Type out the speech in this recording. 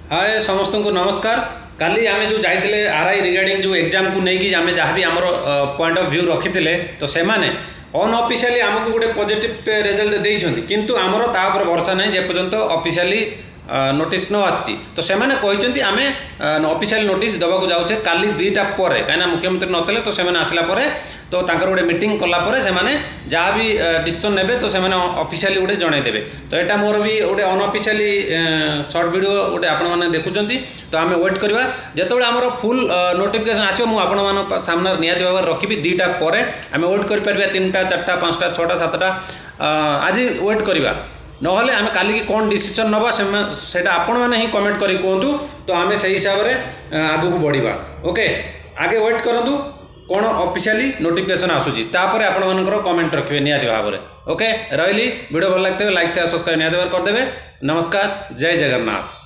हाय समस्त को नमस्कार। काली आमे जो जाइए आरआई रिगार्डिंग जो एग्जाम को लेकिन आम जहाँ भी आम पॉइंट ऑफ व्यू रखी तो से अनअफिशियली आमको गोटे पॉजिटिव रिजल्ट देइछन्ति किंतु आमर तापर भरोसा नहीं जेपर्यंत ऑफिशियली नोटिस न आसी तो से आमे ऑफिशियल नोटिस दबाक जाऊे काली 2टा पर कहीं मुख्यमंत्री नथिले तो से आसला तो तांकर गोटे मीटिंग कला से जहाँ भी डिसीजन नेबे तो से ऑफिशियली गोटे जनईदेवे। तो यहाँ मोर भी गोटे अनअफिशियली शॉर्ट वीडियो गोटे आपण देखुंत तो आम वेट करवा जो आमर फुल नोटिफिकेशन आसो मुझे सामने निहाती भाव रखी 2टा पर आम वेट कर 3टा 4टा 5टा 6टा 7टा आज वेट करवा नहले आम काली कौन डिसीजन नवा से आपण मैंने ही कमेंट करी कहतु तो आम से हिसाब से आग को बढ़ा। ओके आगे वेट करूँ कौन ऑफिशियली नोटिफिकेशन आसूची तापर आपण मानकर कमेंट रखिए निहाती भाव में। ओके रही वीडियो भल लगते लाइक शेयर सब्सक्राइब निहाती करदेवे। नमस्कार, जय जगन्नाथ।